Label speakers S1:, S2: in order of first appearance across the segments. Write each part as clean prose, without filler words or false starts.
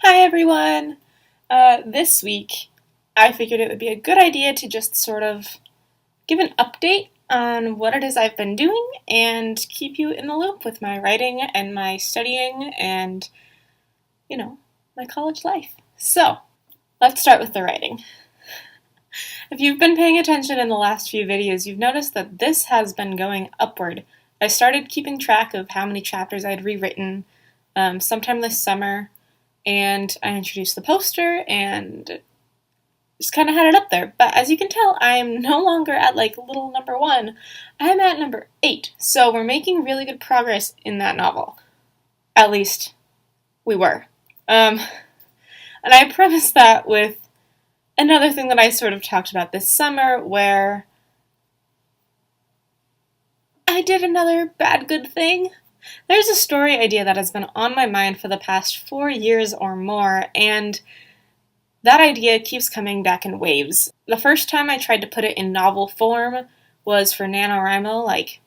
S1: Hi everyone! This week I figured it would be a good idea to just sort of give an update on what it is I've been doing and keep you in the loop with my writing and my studying and, my college life. So, let's start with the writing. If you've been paying attention in the last few videos, you've noticed that this has been going upward. I started keeping track of how many chapters I had rewritten sometime this summer, and I introduced the poster and just kind of had it up there. But as you can tell, I'm no longer at like little number 1. I'm at number 8. So we're making really good progress in that novel. At least we were. And I premise that with another thing that I sort of talked about this summer, where I did another bad good thing. There's a story idea that has been on my mind for the past 4 years or more, and that idea keeps coming back in waves. The first time I tried to put it in novel form was for NaNoWriMo, like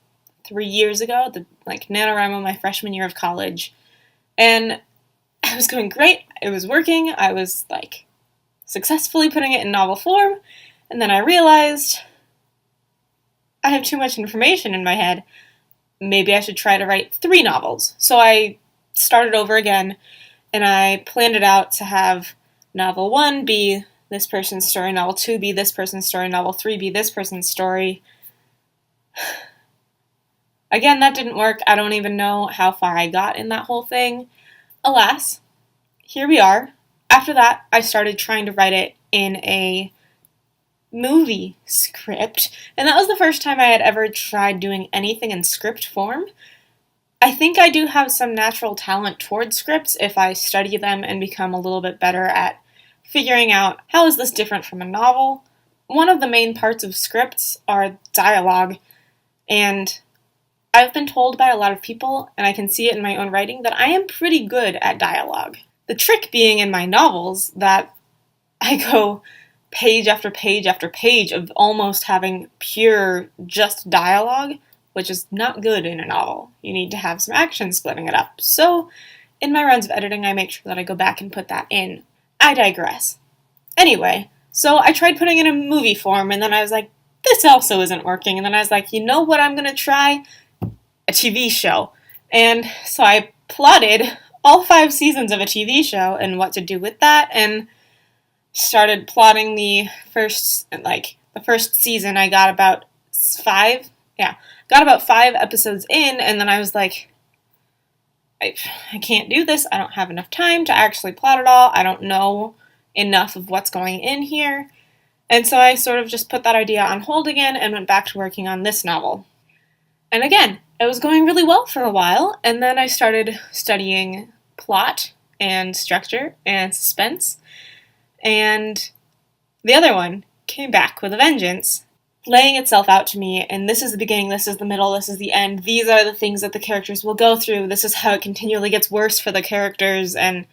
S1: 3 years ago, NaNoWriMo my freshman year of college. And I was going great, it was working, I was successfully putting it in novel form, and then I realized I have too much information in my head. Maybe I should try to write 3 novels. So I started over again, and I planned it out to have novel 1 be this person's story, novel 2 be this person's story, novel 3 be this person's story. Again, that didn't work. I don't even know how far I got in that whole thing. Alas, here we are. After that, I started trying to write it in a movie script, and that was the first time I had ever tried doing anything in script form. I think I do have some natural talent towards scripts if I study them and become a little bit better at figuring out how is this different from a novel. One of the main parts of scripts are dialogue, and I've been told by a lot of people, and I can see it in my own writing, that I am pretty good at dialogue. The trick being in my novels that I go page after page after page of almost having pure just dialogue, which is not good in a novel. You need to have some action splitting it up. So, in my runs of editing, I make sure that I go back and put that in. I digress. Anyway, so I tried putting it in movie form, and then I was like, this also isn't working. And then I was like, you know what I'm going to try? A TV show. And so I plotted all 5 seasons of a TV show and what to do with that, and started plotting the first season. I got about 5 episodes in, and then I was like, I can't do this. I don't have enough time to actually plot it all. I don't know enough of what's going in here. And so I sort of just put that idea on hold again and went back to working on this novel. And again, it was going really well for a while, and then I started studying plot and structure and suspense, and the other one came back with a vengeance, laying itself out to me, and this is the beginning, this is the middle, this is the end, these are the things that the characters will go through, this is how it continually gets worse for the characters, and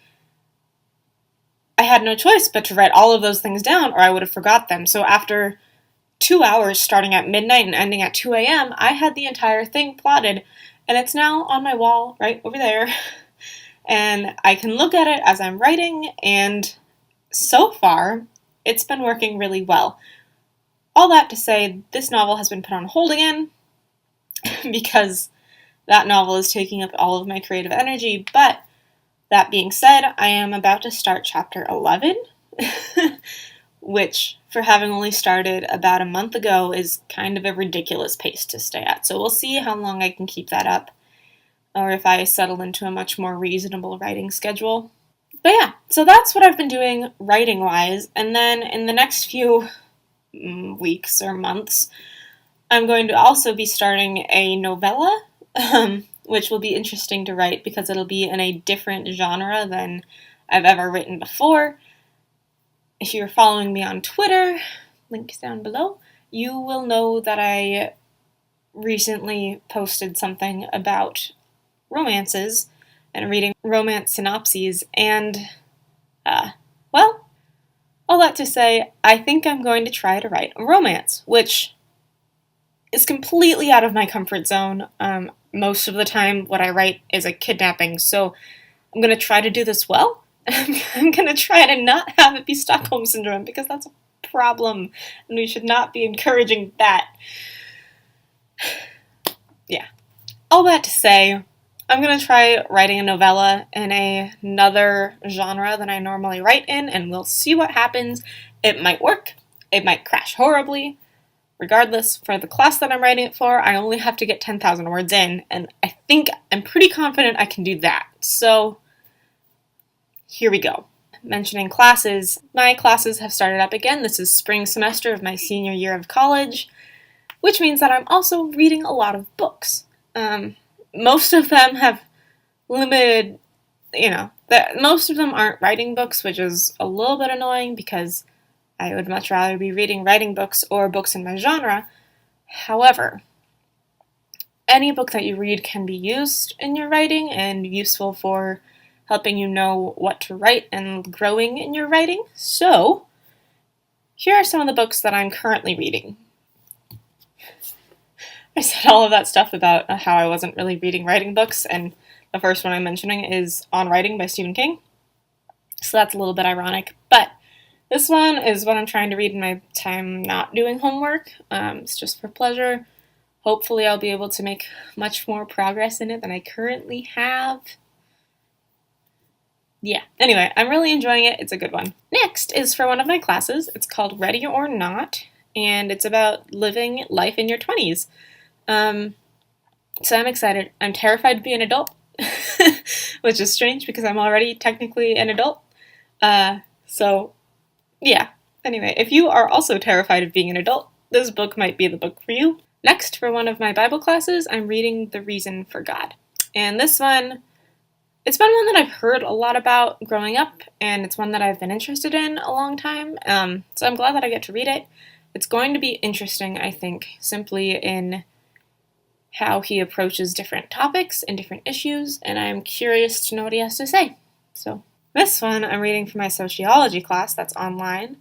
S1: I had no choice but to write all of those things down or I would have forgot them. So after 2 hours starting at midnight and ending at 2 a.m., I had the entire thing plotted, and it's now on my wall right over there, and I can look at it as I'm writing, and so far, it's been working really well. All that to say, this novel has been put on hold again because that novel is taking up all of my creative energy, but that being said, I am about to start chapter 11, which, for having only started about a month ago, is kind of a ridiculous pace to stay at. So we'll see how long I can keep that up, or if I settle into a much more reasonable writing schedule. But yeah, so that's what I've been doing writing-wise, and then in the next few weeks or months, I'm going to also be starting a novella, which will be interesting to write because it'll be in a different genre than I've ever written before. If you're following me on Twitter, links down below, you will know that I recently posted something about romances and reading romance synopses, and, all that to say, I think I'm going to try to write a romance, which is completely out of my comfort zone. Most of the time, what I write is a kidnapping, so I'm going to try to do this well, I'm going to try to not have it be Stockholm Syndrome, because that's a problem, and we should not be encouraging that. Yeah. All that to say, I'm going to try writing a novella in another genre than I normally write in, and we'll see what happens. It might work. It might crash horribly. Regardless, for the class that I'm writing it for, I only have to get 10,000 words in, and I'm pretty confident I can do that. So, here we go. Mentioning classes, my classes have started up again. This is spring semester of my senior year of college, which means that I'm also reading a lot of books. Most of them have limited, most of them aren't writing books, which is a little bit annoying because I would much rather be reading writing books or books in my genre. However, any book that you read can be used in your writing and useful for helping you know what to write and growing in your writing. So, here are some of the books that I'm currently reading. I said all of that stuff about how I wasn't really reading writing books, and the first one I'm mentioning is On Writing by Stephen King. So that's a little bit ironic, but this one is what I'm trying to read in my time not doing homework. It's just for pleasure. Hopefully I'll be able to make much more progress in it than I currently have. Yeah, anyway, I'm really enjoying it. It's a good one. Next is for one of my classes. It's called Ready or Not, and it's about living life in your 20s. So I'm excited. I'm terrified to be an adult, which is strange because I'm already technically an adult. So yeah. Anyway, if you are also terrified of being an adult, this book might be the book for you. Next, for one of my Bible classes, I'm reading The Reason for God. And this one, it's been one that I've heard a lot about growing up, and it's one that I've been interested in a long time. So I'm glad that I get to read it. It's going to be interesting, I think, simply in how he approaches different topics and different issues, and I'm curious to know what he has to say. So this one I'm reading for my sociology class that's online.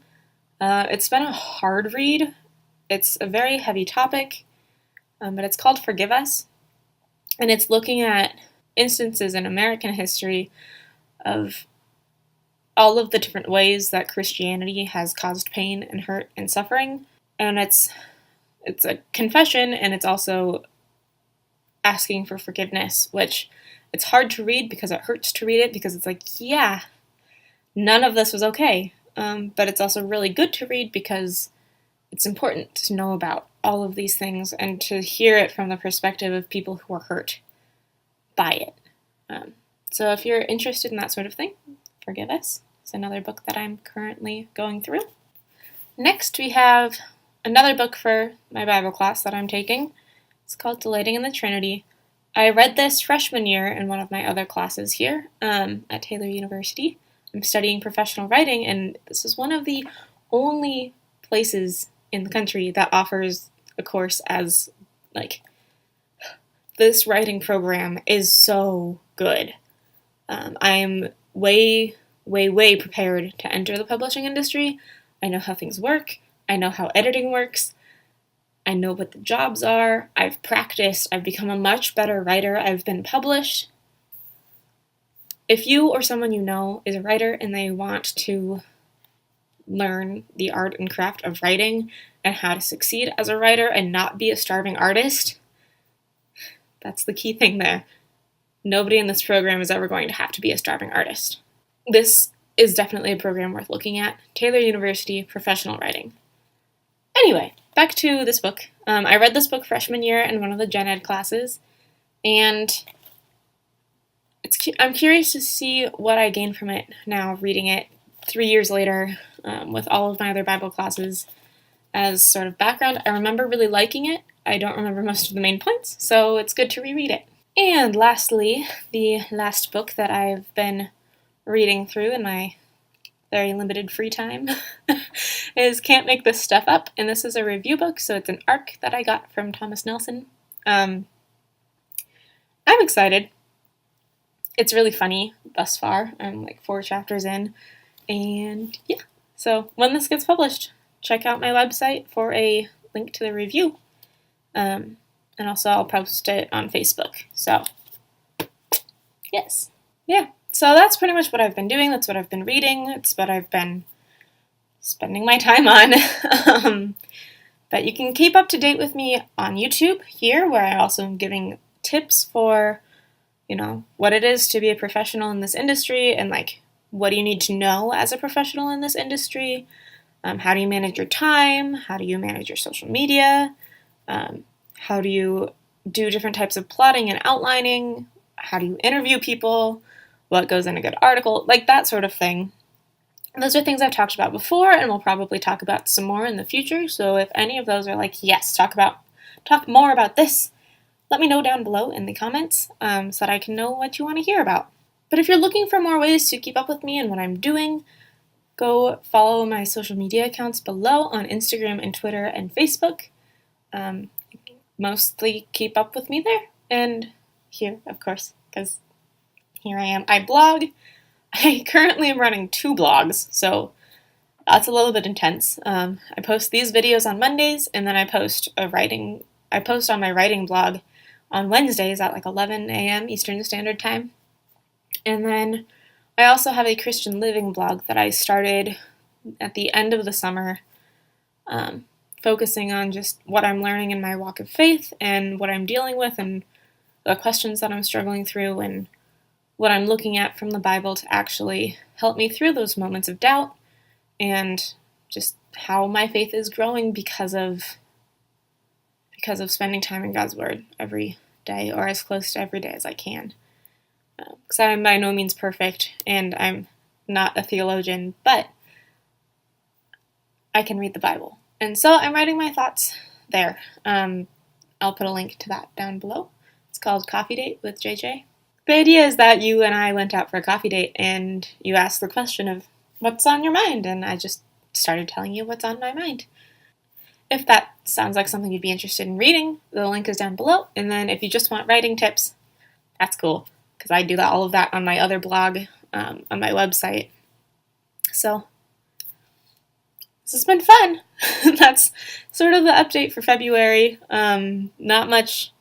S1: It's been a hard read. It's a very heavy topic, but it's called Forgive Us, and it's looking at instances in American history of all of the different ways that Christianity has caused pain and hurt and suffering, and it's a confession, and it's also asking for forgiveness, which it's hard to read because it hurts to read it, because it's like, yeah, none of this was okay. But it's also really good to read because it's important to know about all of these things and to hear it from the perspective of people who are hurt by it. So if you're interested in that sort of thing, Forgive Us. It's another book that I'm currently going through. Next, we have another book for my Bible class that I'm taking. It's called Delighting in the Trinity. I read this freshman year in one of my other classes here at Taylor University. I'm studying professional writing, and this is one of the only places in the country that offers a course as, this writing program is so good. I'm way prepared to enter the publishing industry. I know how things work. I know how editing works. I know what the jobs are. I've practiced. I've become a much better writer. I've been published. If you or someone you know is a writer and they want to learn the art and craft of writing and how to succeed as a writer and not be a starving artist, that's the key thing there. Nobody in this program is ever going to have to be a starving artist. This is definitely a program worth looking at. Taylor University Professional Writing. Anyway, back to this book. I read this book freshman year in one of the gen ed classes, and I'm curious to see what I gain from it now, reading it 3 years later with all of my other Bible classes as sort of background. I remember really liking it. I don't remember most of the main points, so it's good to reread it. And lastly, the last book that I've been reading through in my very limited free time is Can't Make This Stuff Up, and this is a review book, so it's an ARC that I got from Thomas Nelson. I'm excited. It's really funny thus far. I'm 4 chapters in, and yeah. So when this gets published, check out my website for a link to the review. And also I'll post it on Facebook. So, yes. Yeah. So that's pretty much what I've been doing. That's what I've been reading. It's what I've been spending my time on. But you can keep up to date with me on YouTube here, where I also am giving tips for, what it is to be a professional in this industry and like what do you need to know as a professional in this industry. How do you manage your time? How do you manage your social media? How do you do different types of plotting and outlining? How do you interview people? What goes in a good article? Like that sort of thing. Those are things I've talked about before and we'll probably talk about some more in the future. So if any of those are like, yes, talk more about this, let me know down below in the comments so that I can know what you want to hear about. But if you're looking for more ways to keep up with me and what I'm doing, go follow my social media accounts below on Instagram and Twitter and Facebook. Mostly keep up with me there and here, of course, because here I am. I blog. I currently am running 2 blogs, so that's a little bit intense. I post these videos on Mondays, and then I post on my writing blog on Wednesdays at like 11 a.m. Eastern Standard Time. And then I also have a Christian living blog that I started at the end of the summer, focusing on just what I'm learning in my walk of faith and what I'm dealing with and the questions that I'm struggling through and what I'm looking at from the Bible to actually help me through those moments of doubt and just how my faith is growing because of spending time in God's Word every day or as close to every day as I can. Because I'm by no means perfect and I'm not a theologian, but I can read the Bible. And so I'm writing my thoughts there. I'll put a link to that down below. It's called Coffee Date with JJ. The idea is that you and I went out for a coffee date and you asked the question of what's on your mind, and I just started telling you what's on my mind. If that sounds like something you'd be interested in reading, the link is down below. And then if you just want writing tips, that's cool, because I do all of that on my other blog, on my website. So this has been fun. That's sort of the update for February. Not much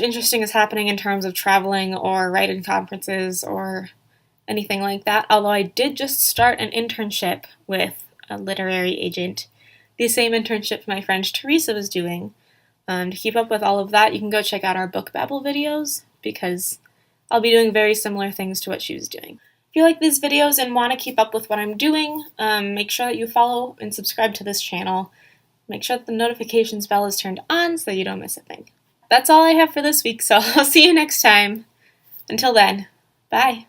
S1: interesting is happening in terms of traveling or writing conferences or anything like that, although I did just start an internship with a literary agent, the same internship my friend Teresa was doing. To keep up with all of that, you can go check out our Book Babble videos, because I'll be doing very similar things to what she was doing. If you like these videos and want to keep up with what I'm doing, make sure that you follow and subscribe to this channel. Make sure that the notifications bell is turned on so you don't miss a thing. That's all I have for this week, so I'll see you next time. Until then, bye.